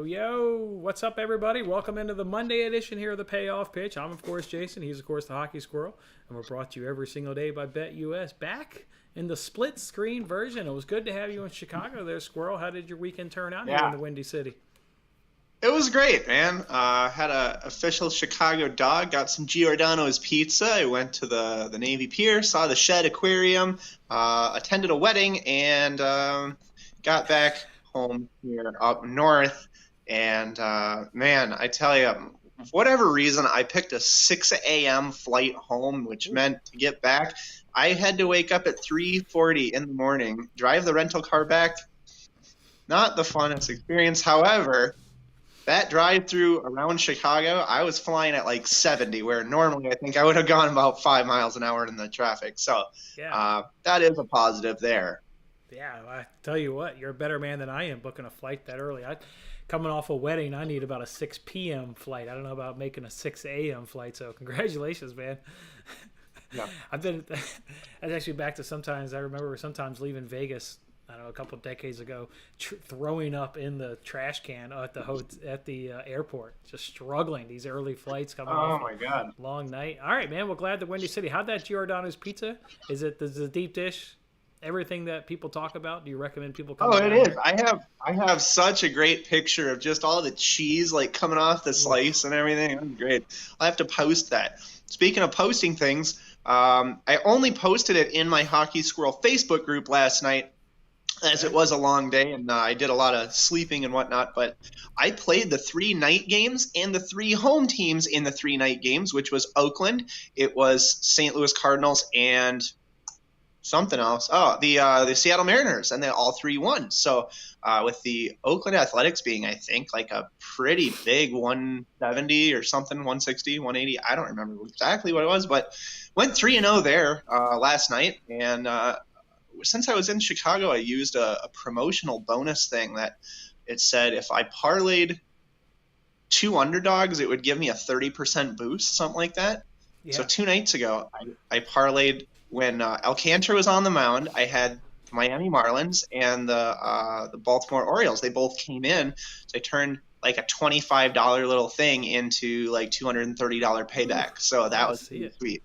Yo, what's up, everybody? Welcome into the Monday edition here of the Payoff Pitch. I'm, of course, Jason. He's, of course, the Hockey Squirrel. And we're brought to you every single day by BetUS. Back in the split screen version. It was good to have you in Chicago there, Squirrel. How did your weekend turn out here in the Windy City? It was great, man. Had a official Chicago dog, got some Giordano's pizza. I went to the Navy Pier, saw the Shed Aquarium, attended a wedding, and got back home here up north. And, man, I tell you, for whatever reason, I picked a 6 a.m. flight home, which meant to get back, I had to wake up at 3:40 in the morning, drive the rental car back. Not the funnest experience. However, that drive through around Chicago, I was flying at like 70, where normally I think I would have gone about 5 miles an hour in the traffic. So that is a positive there. Yeah, I tell you what, you're a better man than I am booking a flight that early. Coming off a wedding, I need about a 6 p.m. flight. I don't know about making a 6 a.m. flight, so congratulations, man. Yeah. I was actually back to sometimes, I remember sometimes leaving Vegas, I don't know, a couple of decades ago, throwing up in the trash can at the airport, just struggling. These early flights coming off. Oh, my God. Long night. All right, man. Well, glad to Windy City. How'd that Giordano's pizza? Is the deep dish everything that people talk about? Do you recommend people come? Oh, it is. I have such a great picture of just all the cheese like coming off the slice and everything. That's great. I'll have to post that. Speaking of posting things, I only posted it in my Hockey Squirrel Facebook group last night, as it was a long day, and I did a lot of sleeping and whatnot, but I played the 3 night games and the 3 home teams in the 3 night games, which was Oakland, it was St. Louis Cardinals, and something else. Oh, the Seattle Mariners, and they all 3 won. So with the Oakland Athletics being, I think, like a pretty big 170 or something, 160, 180. I don't remember exactly what it was, but went 3-0 there last night, and since I was in Chicago, I used a promotional bonus thing that it said if I parlayed 2 underdogs, it would give me a 30% boost, something like that. Yeah. So 2 nights ago, I parlayed when Alcantara was on the mound. I had the Miami Marlins and the Baltimore Orioles. They both came in, so I turned like a $25 little thing into like $230 payback. So that was sweet.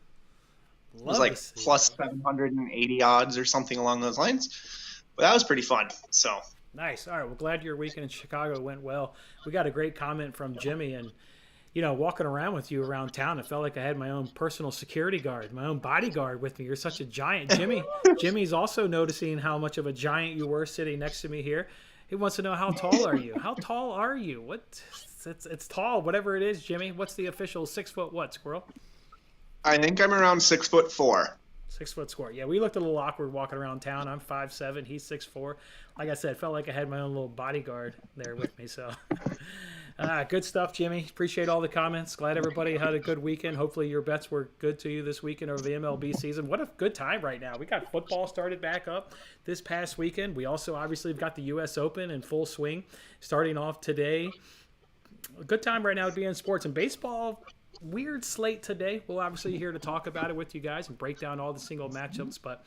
It was like plus 780 odds or something along those lines. But that was pretty fun. So nice. All right. Well, glad your weekend in Chicago went well. We got a great comment from Jimmy. And, you know, walking around with you around town, it felt like I had my own personal security guard, my own bodyguard with me. You're such a giant. Jimmy's also noticing how much of a giant you were sitting next to me here. He wants to know, how tall are you? How tall are you? What? It's tall, whatever it is, Jimmy. What's the official 6 foot what, Squirrel? I think I'm around 6'4". 6 foot square. Yeah, we looked a little awkward walking around town. I'm 5'7", he's 6'4". Like I said, felt like I had my own little bodyguard there with me. So, good stuff, Jimmy. Appreciate all the comments. Glad everybody had a good weekend. Hopefully your bets were good to you this weekend over the MLB season. What a good time right now. We got football started back up this past weekend. We also obviously have got the U.S. Open in full swing starting off today. A good time right now to be in sports and baseball. Weird slate today. We'll obviously here to talk about it with you guys and break down all the single matchups. But,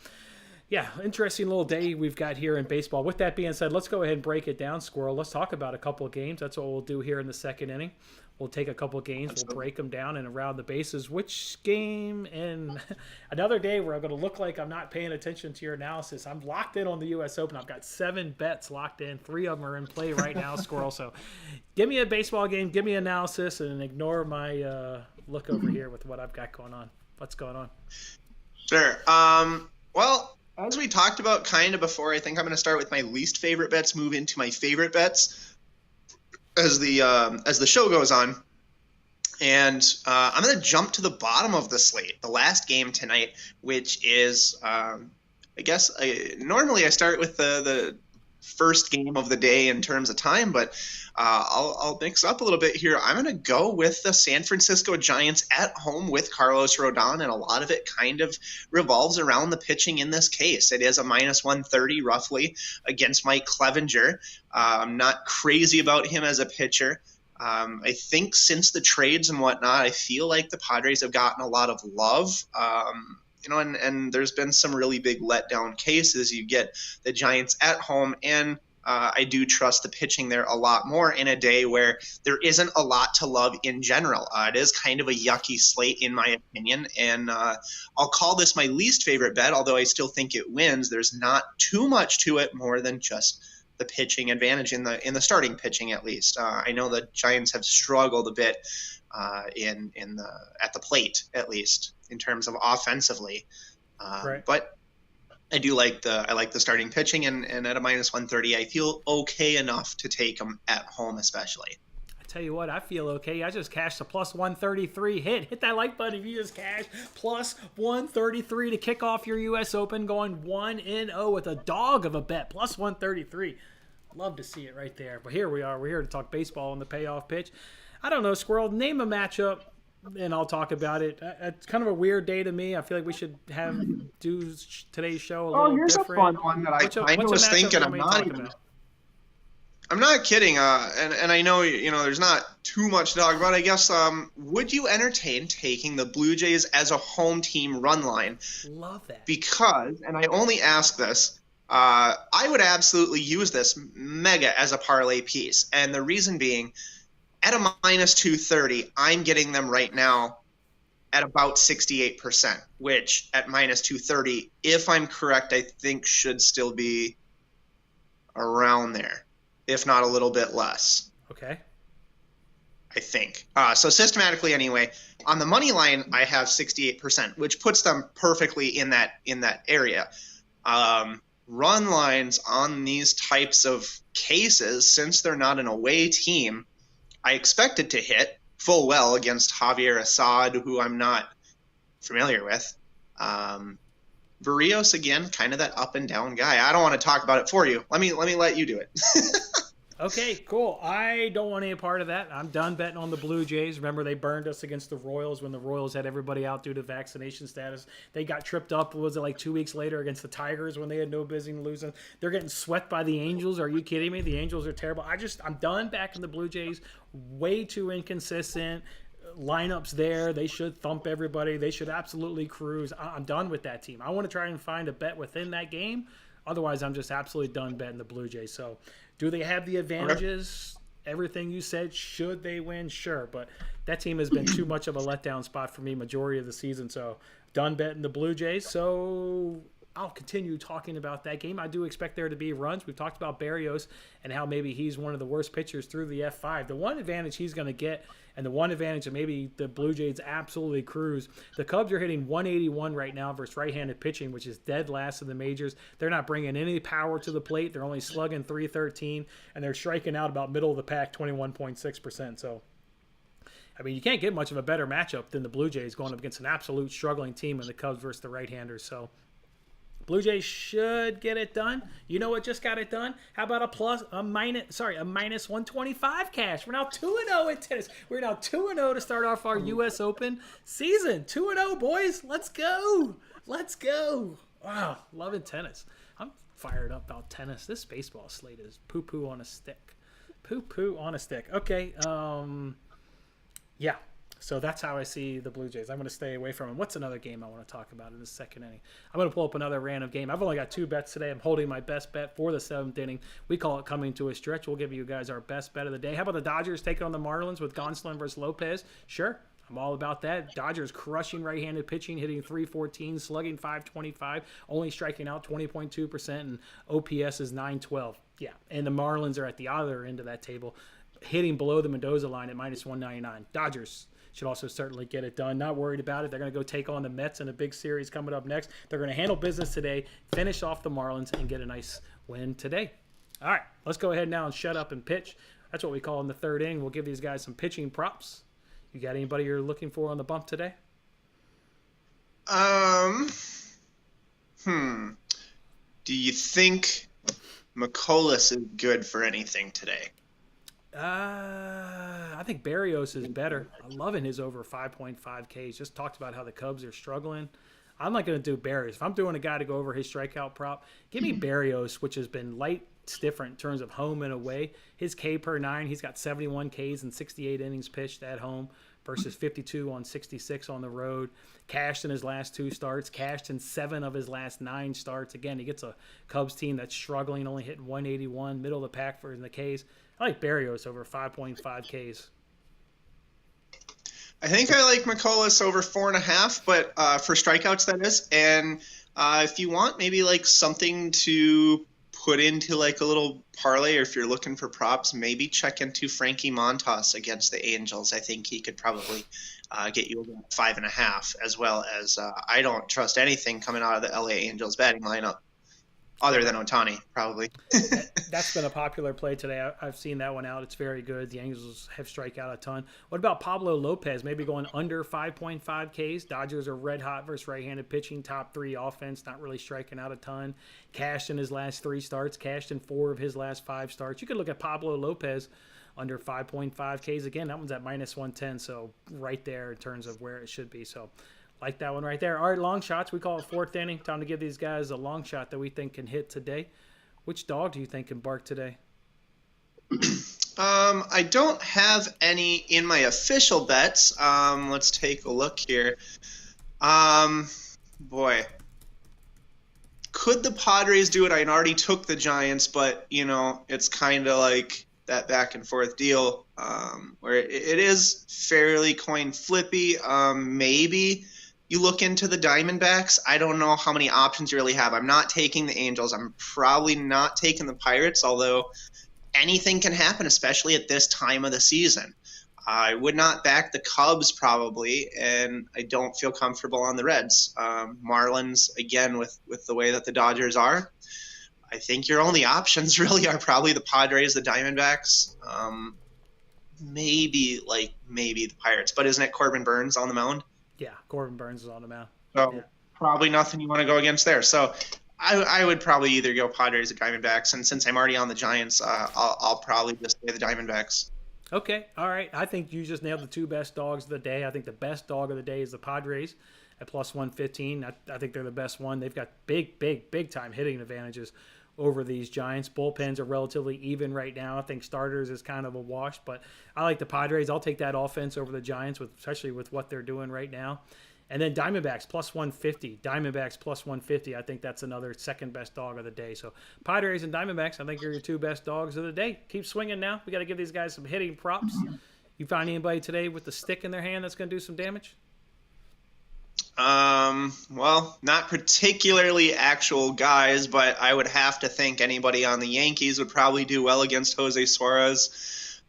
yeah, interesting little day we've got here in baseball. With that being said, let's go ahead and break it down, Squirrel. Let's talk about a couple of games. That's what we'll do here in the second inning. We'll take a couple of games. We'll break them down and around the bases. Which game, and another day where I'm going to look like I'm not paying attention to your analysis. I'm locked in on the U.S. Open. I've got 7 bets locked in. 3 of them are in play right now, Squirrel. So give me a baseball game, give me analysis, and ignore my look over here with what I've got going on. What's going on? Sure. Well, as we talked about kind of before, I think I'm going to start with my least favorite bets, move into my favorite bets as the show goes on. And I'm going to jump to the bottom of the slate, the last game tonight, which is, normally I start with the first game of the day in terms of time, but I'll mix up a little bit here. I'm going to go with the San Francisco Giants at home with Carlos Rodon, and a lot of it kind of revolves around the pitching in this case. It is a minus 130 roughly against Mike Clevinger. I'm not crazy about him as a pitcher. I think since the trades and whatnot, I feel like the Padres have gotten a lot of love. And there's been some really big letdown cases. You get the Giants at home, and I do trust the pitching there a lot more in a day where there isn't a lot to love in general. It is kind of a yucky slate in my opinion, and I'll call this my least favorite bet, although I still think it wins. There's not too much to it more than just the pitching advantage in the starting pitching, at least. I know the Giants have struggled a bit at the plate, at least in terms of offensively, Right. but I like the starting pitching, and at a -130, I feel okay enough to take them at home, especially. I tell you what, I feel okay. I just cashed a +133 hit. Hit that like button if you just cashed +133 to kick off your U.S. Open, going 1-0 with a dog of a bet, +133. Love to see it right there. But here we are. We're here to talk baseball on the payoff pitch. I don't know, Squirrel, name a matchup, and I'll talk about it. It's kind of a weird day to me. I feel like we should do today's show a little here's different. a fun one that I was thinking. I'm not kidding. And I know there's not too much to talk about. I guess would you entertain taking the Blue Jays as a home team run line? Love that. Because, and I only ask this, I would absolutely use this mega as a parlay piece, and the reason being, at a -230, I'm getting them right now at about 68%, which at -230, if I'm correct, I think should still be around there, if not a little bit less. Okay. I think. So systematically anyway, on the money line, I have 68%, which puts them perfectly in that area. Run lines on these types of cases, since they're not an away team, I expected to hit full well against Javier Assad, who I'm not familiar with. Barrios, again, kind of that up and down guy. I don't want to talk about it for you. Let me let you do it. Okay, cool. I don't want any part of that. I'm done betting on the Blue Jays. Remember, they burned us against the Royals when the Royals had everybody out due to vaccination status. They got tripped up, was it like 2 weeks later, against the Tigers when they had no business losing. They're getting swept by the Angels. Are you kidding me? The Angels are terrible. I'm done backing the Blue Jays. Way too inconsistent. Lineups there. They should thump everybody. They should absolutely cruise. I'm done with that team. I want to try and find a bet within that game. Otherwise, I'm just absolutely done betting the Blue Jays. So, do they have the advantages? Everything you said, should they win? Sure. But that team has been too much of a letdown spot for me majority of the season. So, done betting the Blue Jays. So, I'll continue talking about that game. I do expect there to be runs. We've talked about Barrios and how maybe he's one of the worst pitchers through the F5. The one advantage he's going to get, and the one advantage that maybe the Blue Jays absolutely cruise, the Cubs are hitting 181 right now versus right-handed pitching, which is dead last in the majors. They're not bringing any power to the plate. They're only slugging .313, and they're striking out about middle of the pack, 21.6%. So, I mean, you can't get much of a better matchup than the Blue Jays going up against an absolute struggling team in the Cubs versus the right-handers. So, Blue Jays should get it done. You know what just got it done? How about a -125 cash? We're now 2-0 in tennis. We're now 2-0 to start off our U.S. Open season. 2-0, boys. Let's go. Let's go. Wow, loving tennis. I'm fired up about tennis. This baseball slate is poo-poo on a stick. Poo-poo on a stick. Okay, yeah. So that's how I see the Blue Jays. I'm going to stay away from them. What's another game I want to talk about in the second inning? I'm going to pull up another random game. I've only got 2 bets today. I'm holding my best bet for the 7th inning. We call it coming to a stretch. We'll give you guys our best bet of the day. How about the Dodgers taking on the Marlins with Gonsolin versus Lopez? Sure. I'm all about that. Dodgers crushing right-handed pitching, hitting .314, slugging .525, only striking out 20.2%, and OPS is .912. Yeah, and the Marlins are at the other end of that table, hitting below the Mendoza line at -199. Dodgers should also certainly get it done. Not worried about it. They're going to go take on the Mets in a big series coming up next. They're going to handle business today, finish off the Marlins, and get a nice win today. All right, let's go ahead now and shut up and pitch. That's what we call in the 3rd inning. We'll give these guys some pitching props. You got anybody you're looking for on the bump today? Do you think McCullers is good for anything today? I think Barrios is better. I'm loving his over 5.5 Ks. Just talked about how the Cubs are struggling. I'm not going to do Barrios. If I'm doing a guy to go over his strikeout prop, give me Barrios, which has been light it's different in terms of home and away. His K per 9, he's got 71 Ks and 68 innings pitched at home versus 52 on 66 on the road. Cashed in his last 2 starts, cashed in 7 of his last 9 starts. Again, he gets a Cubs team that's struggling, only hitting 181, middle of the pack for the Ks. I like BetUS over 5.5 Ks. I think I like McCullers over 4.5, but for strikeouts, that is. And if you want maybe like something to put into like a little parlay, or if you're looking for props, maybe check into Frankie Montas against the Angels. I think he could probably get you about 5.5, as well as I don't trust anything coming out of the LA Angels batting lineup other than Ohtani, probably. That's been a popular play today. I've seen that one out. It's very good. The Angels have strike out a ton. What about Pablo Lopez? Maybe going under 5.5 Ks. Dodgers are red hot versus right-handed pitching. Top 3 offense, not really striking out a ton. Cashed in his last 3 starts. Cashed in 4 of his last 5 starts. You could look at Pablo Lopez under 5.5 Ks. Again, that one's at minus 110, so right there in terms of where it should be. So like that one right there. All right, long shots. We call it 4th inning. Time to give these guys a long shot that we think can hit today. Which dog do you think can bark today? I don't have any in my official bets. Let's take a look here. Boy. Could the Padres do it? I already took the Giants, but, it's kind of like that back and forth deal where it is fairly coin flippy. Maybe you look into the Diamondbacks. I don't know how many options you really have. I'm not taking the Angels. I'm probably not taking the Pirates, although anything can happen, especially at this time of the season. I would not back the Cubs probably, and I don't feel comfortable on the Reds. Marlins, again, with the way that the Dodgers are, I think your only options really are probably the Padres, the Diamondbacks, maybe the Pirates. But isn't it Corbin Burns on the mound? Yeah, Corbin Burns is on the mound. So yeah. Probably nothing you want to go against there. So I would probably either go Padres or Diamondbacks. And since I'm already on the Giants, I'll probably just say the Diamondbacks. Okay, all right. I think you just nailed the 2 best dogs of the day. I think the best dog of the day is the Padres at plus 115. I think they're the best one. They've got big time hitting advantages over these Giants. Bullpens are relatively even right now. I think starters is kind of a wash, but I like the Padres. I'll take that offense over the Giants, especially with what they're doing right now. And then Diamondbacks plus 150. Diamondbacks plus 150. I think that's another second best dog of the day. So Padres and Diamondbacks, I think are your 2 best dogs of the day. Keep swinging now. We got to give these guys some hitting props. You find anybody today with the stick in their hand that's going to do some damage? Well, not particularly actual guys, but I would have to think anybody on the Yankees would probably do well against Jose Suarez.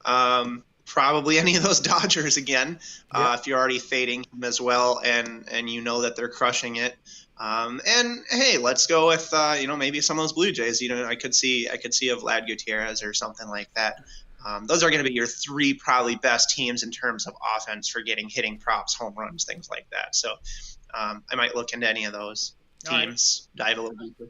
Probably any of those Dodgers again, if you're already fading him as well, and you know that they're crushing it. And hey, let's go with maybe some of those Blue Jays. I could see a Vlad Gutierrez or something like that. Those are going to be your 3 probably best teams in terms of offense for getting hitting props, home runs, things like that. So I might look into any of those teams, dive a little deeper.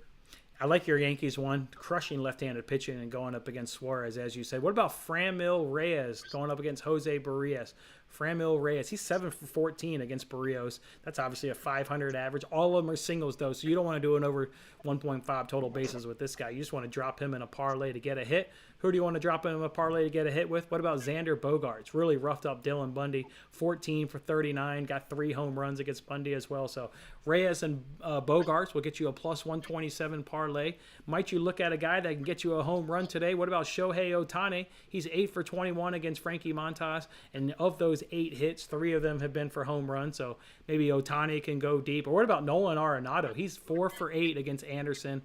I like your Yankees one, crushing left-handed pitching and going up against Suarez, as you said. What about Franmil Reyes going up against Jose Barrios? Franmil Reyes, he's 7 for 14 against Barrios. That's obviously a 500 average. All of them are singles, though, so you don't want to do an over 1.5 total bases with this guy. You just want to drop him in a parlay to get a hit. Who do you want to drop in a parlay to get a hit with? What about Xander Bogaerts? Really roughed up Dylan Bundy, 14 for 39, got 3 home runs against Bundy as well. So Reyes and Bogaerts will get you a plus 127 parlay. Might you look at a guy that can get you a home run today? What about Shohei Ohtani? He's 8 for 21 against Frankie Montas, and of those 8 hits, 3 of them have been for home runs. So maybe Ohtani can go deep. Or what about Nolan Arenado? He's 4 for 8 against Anderson.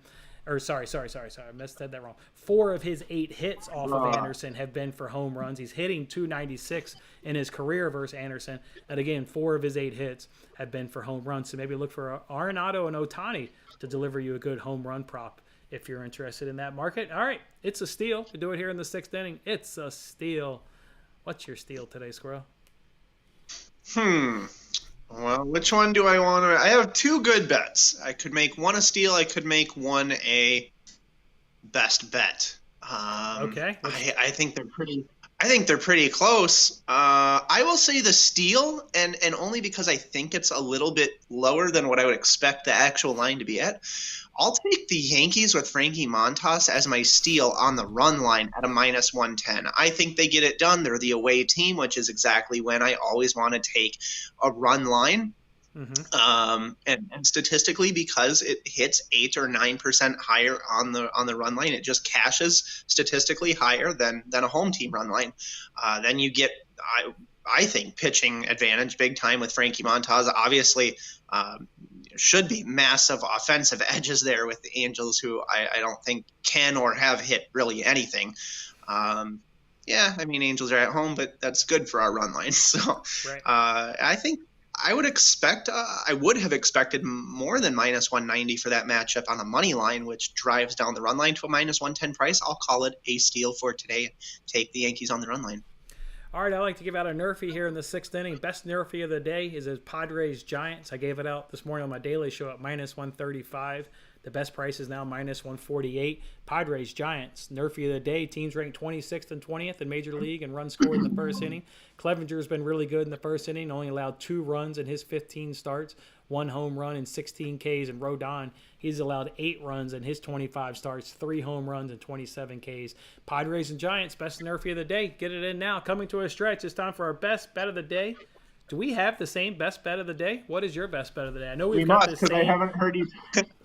Or sorry. I said that wrong. 4 of his 8 hits off of Anderson have been for home runs. He's hitting 296 in his career versus Anderson. And again, 4 of his 8 hits have been for home runs. So maybe look for Arenado and Ohtani to deliver you a good home run prop if you're interested in that market. All right, it's a steal. We do it here in the 6th inning. It's a steal. What's your steal today, Squirrel? Well, which one do I want to? I have 2 good bets. I could make one a steal. I could make one a best bet. Okay. I think they're pretty. I think they're pretty close. I will say the steal, and only because I think it's a little bit lower than what I would expect the actual line to be at. I'll take the Yankees with Frankie Montas as my steal on the run line at a minus 110. I think they get it done. They're the away team, which is exactly when I always want to take a run line. Mm-hmm. And statistically, because it hits 8 or 9% higher on the run line, it just cashes statistically higher than a home team run line. Then you get, I think, pitching advantage big time with Frankie Montas. Obviously, should be massive offensive edges there with the Angels, who I don't think can or have hit really anything. Yeah, I mean, Angels are at home, but that's good for our run line. So right. I think I would have expected more than minus 190 for that matchup on the money line, which drives down the run line to a minus 110 price. I'll call it a steal for today. Take the Yankees on the run line. All right, I like to give out a NRFI here in the 6th inning. Best NRFI of the day is a Padres Giants. I gave it out this morning on my daily show at minus 135. The best price is now minus 148. Padres Giants, NRFI of the day. Teams ranked 26th and 20th in Major League and runs scored in the first inning. Clevenger's been really good in the first inning, only allowed 2 runs in his 15 starts, 1 home run and 16 Ks. And Rodon, he's allowed 8 runs in his 25 starts, 3 home runs and 27 Ks. Padres and Giants, best NRFI of the day. Get it in now. Coming to a stretch. It's time for our best bet of the day. Do we have the same best bet of the day? What is your best bet of the day? I know we've got the same. I haven't heard you.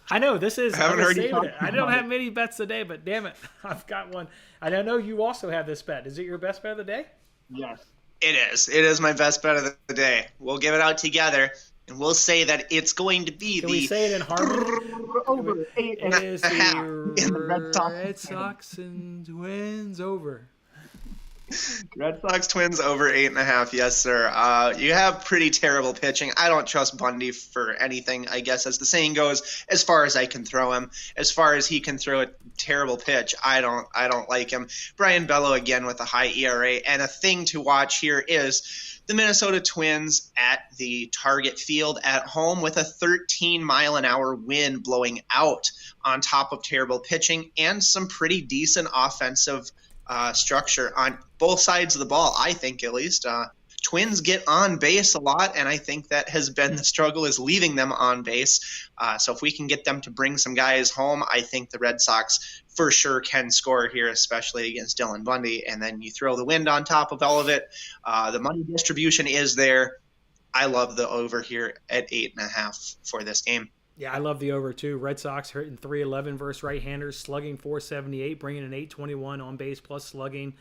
I know this is. I haven't heard you talk I don't have many bets today, but damn it, I've got one. And I know you also have this bet. Is it your best bet of the day? Yes, it is. It is my best bet of the day. We'll give it out together, and we'll say that it's going to be Can we say it in harmony? Over 8 and it is a half the in the Red Sox and Twins over. Red Sox Twins over 8.5. Yes, sir. You have pretty terrible pitching. I don't trust Bundy for anything, I guess, as the saying goes, as far as I can throw him. As far as he can throw a terrible pitch, I don't like him. Brian Bello again with a high ERA. And a thing to watch here is the Minnesota Twins at the Target Field at home with a 13-mile-an-hour wind blowing out on top of terrible pitching and some pretty decent offensive structure on both sides of the ball, I think, at least. Twins get on base a lot, and I think that has been the struggle, is leaving them on base. So if we can get them to bring some guys home, I think the Red Sox for sure can score here, especially against Dylan Bundy. And then you throw the wind on top of all of it. The money distribution is there. I love the over here at 8.5 for this game. Yeah, I love the over too. Red Sox hitting .311 versus right-handers, slugging .478, bringing an .821 on base plus slugging.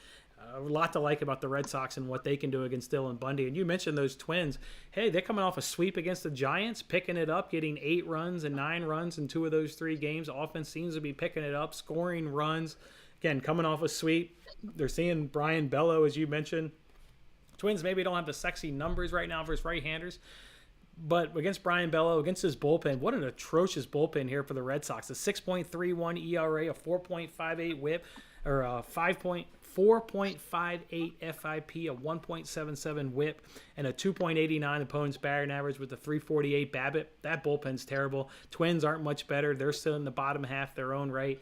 A lot to like about the Red Sox and what they can do against Dylan Bundy. And you mentioned those Twins. Hey, they're coming off a sweep against the Giants, picking it up, getting 8 runs and 9 runs in 2 of those 3 games. Offense seems to be picking it up, scoring runs. Again, coming off a sweep. They're seeing Brian Bello, as you mentioned. Twins maybe don't have the sexy numbers right now versus right-handers. But against Brian Bello, against his bullpen, what an atrocious bullpen here for the Red Sox. A 6.31 ERA, a 4.58 whip, or a 4.58 FIP, a 1.77 whip, and a 2.89 opponent's batting average with a 3.48 BABIP. That bullpen's terrible. Twins aren't much better. They're still in the bottom half their own right.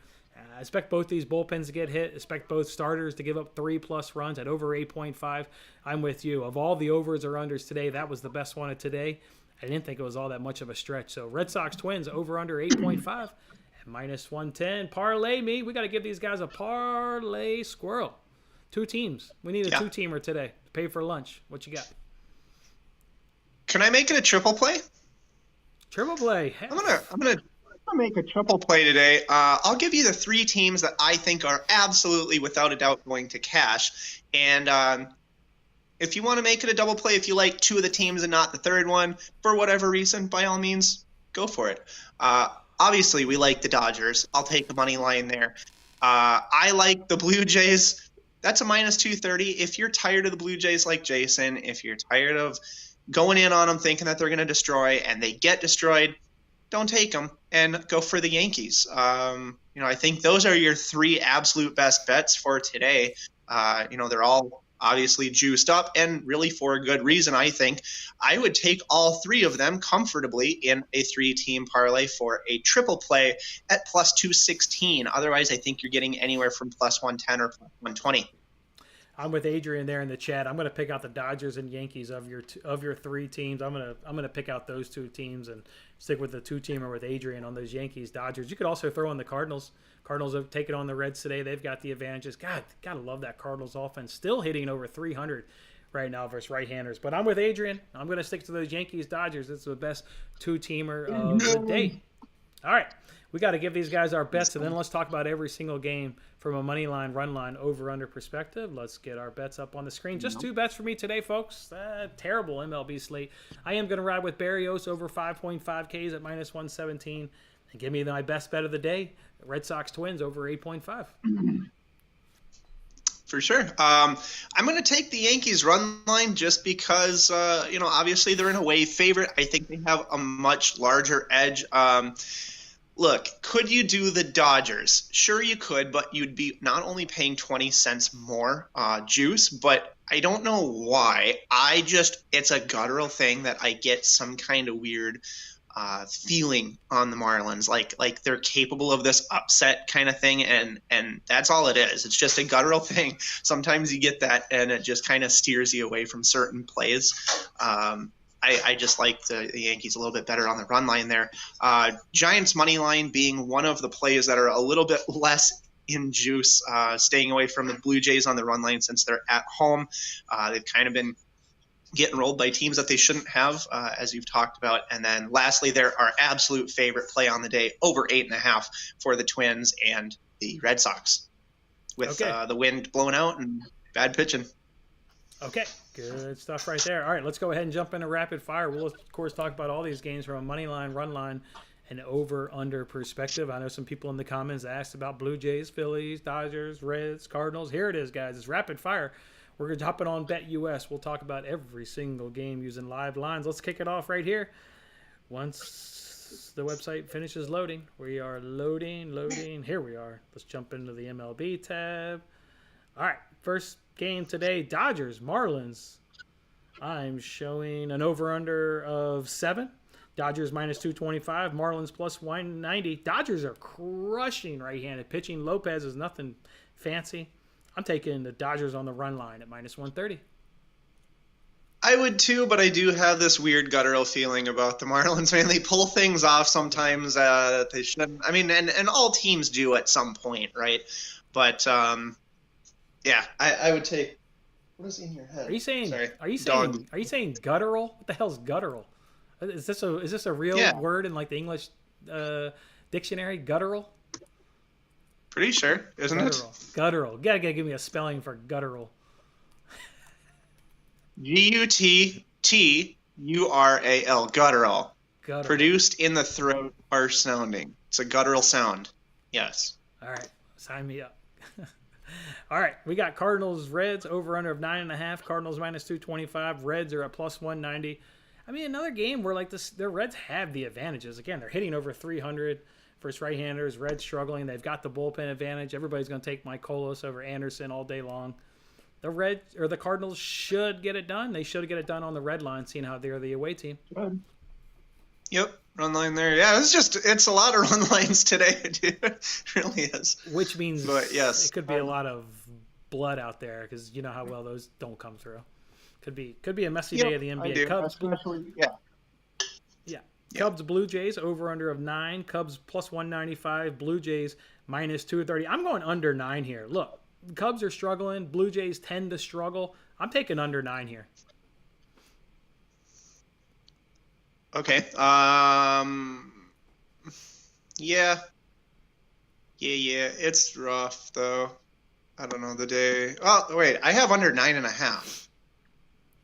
I expect both these bullpens to get hit. I expect both starters to give up 3+ runs at over 8.5. I'm with you. Of all the overs or unders today, that was the best one of today. I didn't think it was all that much of a stretch. So Red Sox Twins over under 8.5 at minus 110. Parlay me. We got to give these guys a parlay squirrel. 2 teams. We need a 2-teamer today to pay for lunch. What you got? Can I make it a triple play? Triple play. I'm gonna make a triple play today. I'll give you the 3 teams that I think are absolutely, without a doubt, going to cash. And if you want to make it a double play, if you like 2 of the teams and not the 3rd one, for whatever reason, by all means, go for it. Obviously, we like the Dodgers. I'll take the money line there. I like the Blue Jays. That's a minus 230. If you're tired of the Blue Jays like Jason, if you're tired of going in on them thinking that they're going to destroy and they get destroyed, don't take them and go for the Yankees. I think those are your 3 absolute best bets for today. They're all obviously juiced up and really for a good reason. I think I would take all 3 of them comfortably in a 3-team parlay for a triple play at plus 216. Otherwise, I think you're getting anywhere from plus 110 or plus 120. I'm with Adrian there in the chat. I'm going to pick out the Dodgers and Yankees of your three teams. I'm going to pick out those two teams and stick with the two-teamer with Adrian on those Yankees, Dodgers. You could also throw in the Cardinals. Cardinals have taken on the Reds today. They've got the advantages. God, gotta love that Cardinals offense. Still hitting over 300 right now versus right-handers. But I'm with Adrian. I'm going to stick to those Yankees, Dodgers. It's the best two-teamer of the day. All right. We got to give these guys our bets, and then let's talk about every single game from a money line, run line, over-under perspective. Let's get our bets up on the screen. Just two bets for me today, folks. Terrible MLB slate. I am going to ride with BetUS over 5.5 Ks at -117. And give me my best bet of the day, Red Sox Twins over 8.5. For sure. I'm going to take the Yankees run line just because, obviously they're an away favorite. I think they have a much larger edge. Look, could you do the Dodgers? Sure you could, but you'd be not only paying 20 cents more juice, but I don't know why. It's a guttural thing that I get some kind of weird feeling on the Marlins, like they're capable of this upset kind of thing, and that's all it is. It's just a guttural thing. Sometimes you get that, and it just kind of steers you away from certain plays. I just like the Yankees a little bit better on the run line there. Giants money line being one of the plays that are a little bit less in juice, staying away from the Blue Jays on the run line since they're at home. They've kind of been getting rolled by teams that they shouldn't have, as you've talked about. And then lastly, there our absolute favorite play on the day, over 8.5 for the Twins and the Red Sox with the wind blowing out and bad pitching. Okay, good stuff right there. All right, let's go ahead and jump into rapid fire. We'll, of course, talk about all these games from a money line, run line, and over-under perspective. I know some people in the comments asked about Blue Jays, Phillies, Dodgers, Reds, Cardinals. Here it is, guys. It's rapid fire. We're going to hop it on BetUS. We'll talk about every single game using live lines. Let's kick it off right here. Once the website finishes loading, we are loading. Here we are. Let's jump into the MLB tab. All right, first game today, Dodgers, Marlins. I'm showing an over-under of 7. Dodgers -225, Marlins +190. Dodgers are crushing right-handed pitching. Lopez is nothing fancy. I'm taking the Dodgers on the run line at -130. I would too, but I do have this weird guttural feeling about the Marlins. Man, they pull things off sometimes that they shouldn't. I mean, and all teams do at some point, right? But yeah, I would take. What is in your head? Are you saying? Sorry. Are you saying guttural? What the hell's guttural? Is this a real word in like the English dictionary? Guttural. Pretty sure, isn't it? Guttural. Gotta give me a spelling for guttural. Guttural. Guttural. Guttural. Produced in the throat, harsh sounding. It's a guttural sound. Yes. All right, sign me up. All right, we got Cardinals, Reds, over-under of 9.5. Cardinals -225. Reds are at +190. I mean, another game where like the Reds have the advantages. Again, they're hitting over 300 versus right-handers. Reds struggling. They've got the bullpen advantage. Everybody's going to take Mike Colas over Anderson all day long. The Cardinals should get it done. They should get it done on the red line, seeing how they're the away team. Good. Yep, run line there. Yeah, it's a lot of run lines today, dude. It really is. Which means yes, it could be a lot of blood out there because you know how well those don't come through. Could be a messy day of the NBA. Cubs, Cubs, Blue Jays, over-under of 9. Cubs +195. Blue Jays -230. I'm going under 9 here. Look, Cubs are struggling. Blue Jays tend to struggle. I'm taking under 9 here. Okay. Yeah. It's rough though. I don't know the day. Oh wait, I have under 9.5.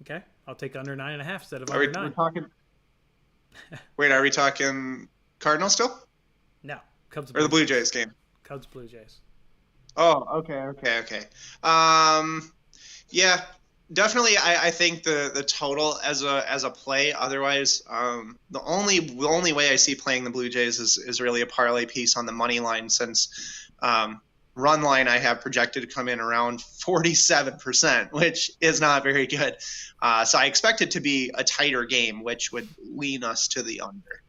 Okay, I'll take under 9.5 instead of under 9. Wait, are we talking Cardinals still? No, Cubs. Or the Blue Jays game? Cubs, Blue Jays. Oh, okay. Yeah, definitely. I think the total as a play. Otherwise, the only way I see playing the Blue Jays is really a parlay piece on the money line, since run line I have projected to come in around 47%, which is not very good. So I expect it to be a tighter game, which would lean us to the under.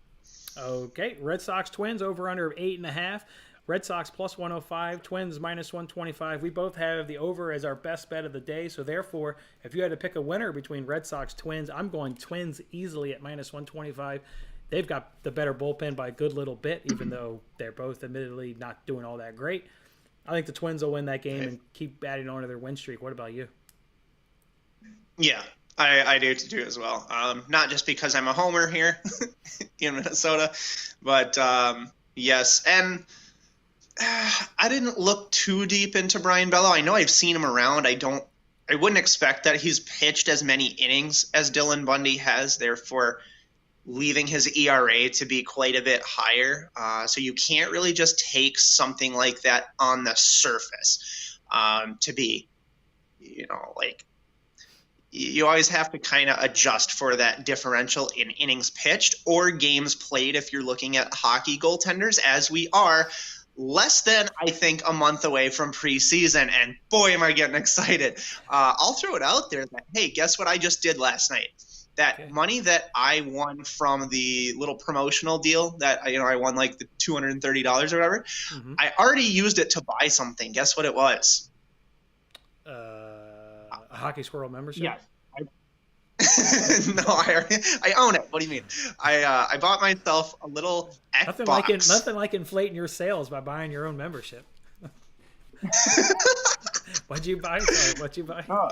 Okay, Red Sox Twins, over under of 8.5. Red Sox plus 105, Twins minus 125. We both have the over as our best bet of the day. So therefore, if you had to pick a winner between Red Sox, Twins, I'm going Twins easily at minus 125. They've got the better bullpen by a good little bit, even though they're both admittedly not doing all that great. I think the Twins will win that game and keep adding on to their win streak. What about you? Yeah, I do too as well. Not just because I'm a homer here in Minnesota, but yes. And I didn't look too deep into Brian Bello. I know I've seen him around. I wouldn't expect that he's pitched as many innings as Dylan Bundy has, therefore leaving his ERA to be quite a bit higher. So you can't really just take something like that on the surface to be, like, you always have to kind of adjust for that differential in innings pitched or games played if you're looking at hockey goaltenders, as we are less than, I think, a month away from preseason. And boy, am I getting excited. I'll throw it out there that, hey, guess what I just did last night? That money that I won from the little promotional deal that, I won like the $230 or whatever, I already used it to buy something. Guess what it was? A Hockey Squirrel membership? Yes. No, I own it. What do you mean? I bought myself a little Xbox. Nothing like inflating your sales by buying your own membership. What'd you buy? What'd you buy? Oh,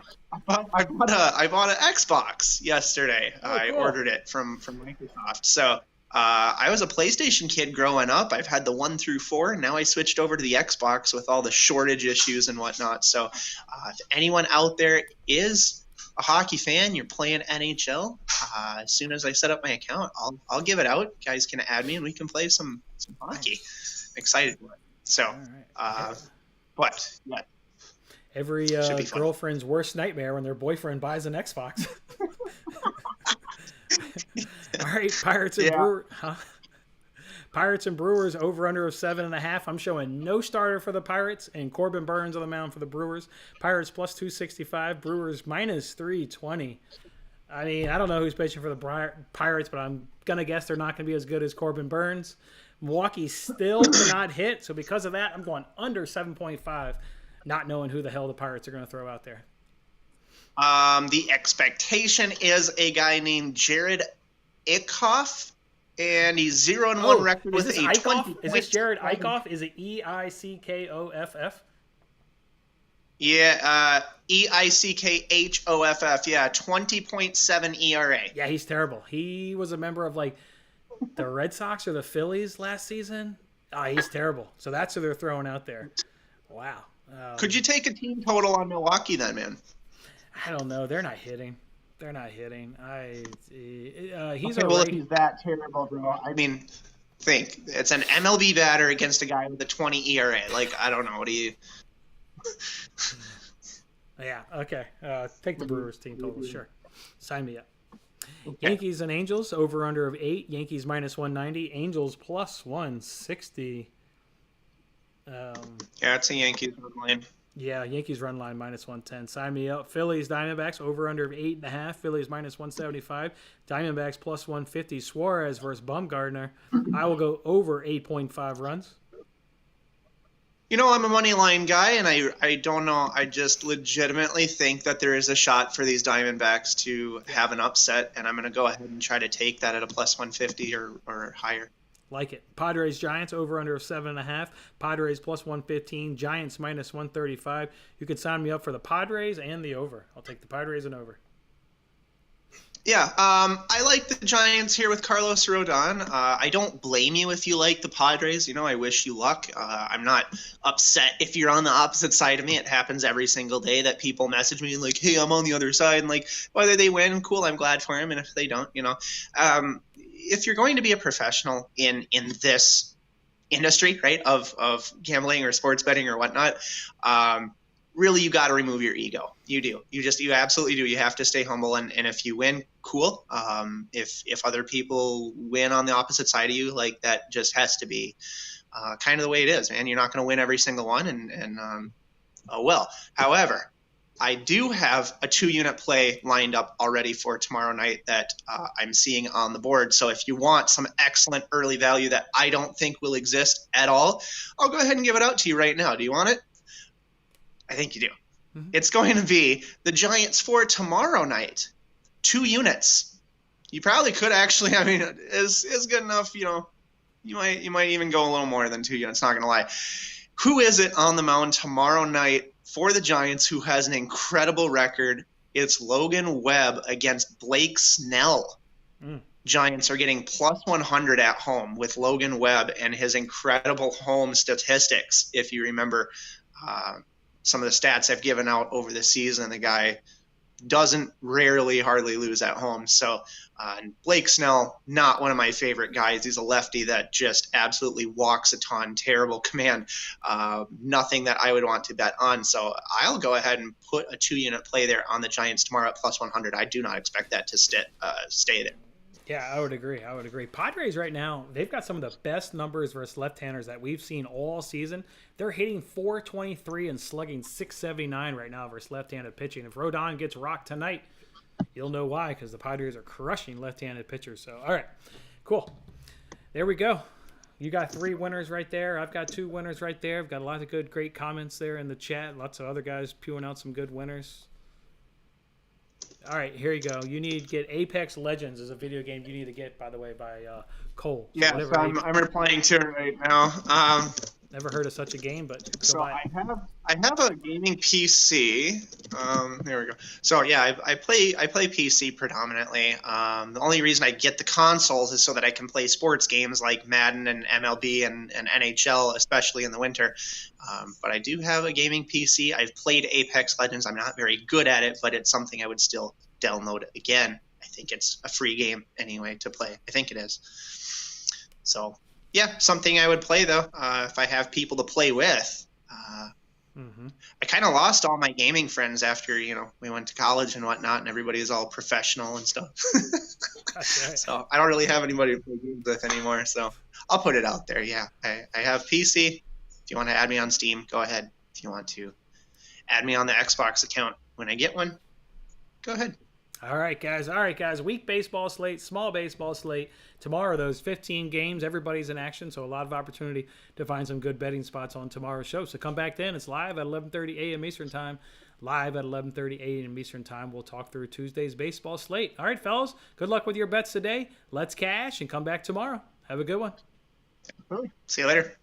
I bought an Xbox yesterday. Oh, I cool. ordered it from Microsoft. So I was a PlayStation kid growing up. I've had the 1 through 4, and now I switched over to the Xbox with all the shortage issues and whatnot. So if anyone out there is a hockey fan, you're playing NHL, as soon as I set up my account, I'll give it out. You guys can add me, and we can play some hockey. I'm excited for it. So, right. But yeah. Every girlfriend's worst nightmare when their boyfriend buys an Xbox. All right, Pirates and Brewers over under of 7.5. I'm showing no starter for the Pirates and Corbin Burns on the mound for the Brewers. Pirates plus 265, Brewers minus 320. I mean, I don't know who's pitching for the Pirates, but I'm gonna guess they're not gonna be as good as Corbin Burns. Milwaukee still cannot hit, so because of that, I'm going under 7.5, not knowing who the hell the Pirates are going to throw out there. The expectation is a guy named Jared Eickhoff, and he's 0-1 record with a 20. Is this Jared Eickhoff? Is it Eickoff? Yeah, Eickhoff. Yeah, 20.7 ERA. Yeah, he's terrible. He was a member of like the Red Sox or the Phillies last season. He's terrible. So that's who they're throwing out there. Wow. Could you take a team total on Milwaukee then, man? I don't know. They're not hitting. He's if he's that terrible, bro. I mean, think it's an MLB batter against a guy with a 20 ERA. Like, I don't know. What do you? Yeah. Okay. Take the Brewers team total. Sure. Sign me up. Okay. Yankees and Angels over under of 8. Yankees minus 190. Angels plus 160. Yeah, it's a Yankees run line. Yeah, Yankees run line minus 110. Sign me up. Phillies Diamondbacks over under of 8.5. Phillies minus 175. Diamondbacks plus 150. Suarez versus Bumgarner. I will go over 8.5 runs. I'm a money line guy, and I don't know. I just legitimately think that there is a shot for these Diamondbacks to have an upset, and I'm going to go ahead and try to take that at a plus 150 or higher. Like it. Padres Giants over under of 7.5. Padres plus 115. Giants minus 135. You can sign me up for the Padres and the over. I'll take the Padres and over. Yeah, I like the Giants here with Carlos Rodon. I don't blame you if you like the Padres. I wish you luck. I'm not upset if you're on the opposite side of me. It happens every single day that people message me like, hey, I'm on the other side. And like, whether they win, cool, I'm glad for them. And if they don't, if you're going to be a professional in this industry, right, of gambling or sports betting or whatnot, really, you got to remove your ego. You do. You absolutely do. You have to stay humble. And if you win, cool. If other people win on the opposite side of you, like that just has to be kind of the way it is, man. You're not going to win every single one. And well, however, I do have a 2-unit play lined up already for tomorrow night that I'm seeing on the board. So if you want some excellent early value that I don't think will exist at all, I'll go ahead and give it out to you right now. Do you want it? I think you do. Mm-hmm. It's going to be the Giants for tomorrow night. 2 units. You probably could actually, I mean, is good enough, you know. You might even go a little more than 2 units, not going to lie. Who is it on the mound tomorrow night for the Giants who has an incredible record? It's Logan Webb against Blake Snell. Giants are getting plus 100 at home with Logan Webb and his incredible home statistics. If you remember some of the stats I've given out over the season, the guy doesn't hardly lose at home. So and Blake Snell, not one of my favorite guys. He's a lefty that just absolutely walks a ton, terrible command, nothing that I would want to bet on. So I'll go ahead and put a 2-unit play there on the Giants tomorrow at plus 100. I do not expect that to stay there. Yeah, I would agree. Padres right now, they've got some of the best numbers versus left-handers that we've seen all season. They're hitting .423 and slugging .679 right now versus left-handed pitching. If Rodon gets rocked tonight, you'll know why, because the Padres are crushing left-handed pitchers. So, all right, cool. There we go. You got 3 winners right there. I've got 2 winners right there. I've got a lot of great comments there in the chat. Lots of other guys pewing out some good winners. All right, here you go. You need to get Apex Legends is a video game you need to get, by the way, by Cole. Yeah, so I'm replying to it right now. Never heard of such a game, but so I have a gaming PC. There we go. So yeah, I play PC predominantly. The only reason I get the consoles is so that I can play sports games like Madden and MLB and NHL, especially in the winter. But I do have a gaming PC. I've played Apex Legends. I'm not very good at it, but it's something I would still download again. I think it's a free game anyway to play. I think it is. So yeah, something I would play though if I have people to play with. I kind of lost all my gaming friends after we went to college and whatnot, and everybody is all professional and stuff. That's right. So I don't really have anybody to play games with anymore. So I'll put it out there. Yeah, I have PC. If you want to add me on Steam, go ahead. If you want to add me on the Xbox account when I get one, go ahead. All right, guys. Week baseball slate, small baseball slate. Tomorrow, those 15 games, everybody's in action, so a lot of opportunity to find some good betting spots on tomorrow's show. So come back then. It's live at 11:30 a.m. Eastern Time. Live at 11:30 a.m. Eastern Time. We'll talk through Tuesday's baseball slate. All right, fellas, good luck with your bets today. Let's cash and come back tomorrow. Have a good one. See you later.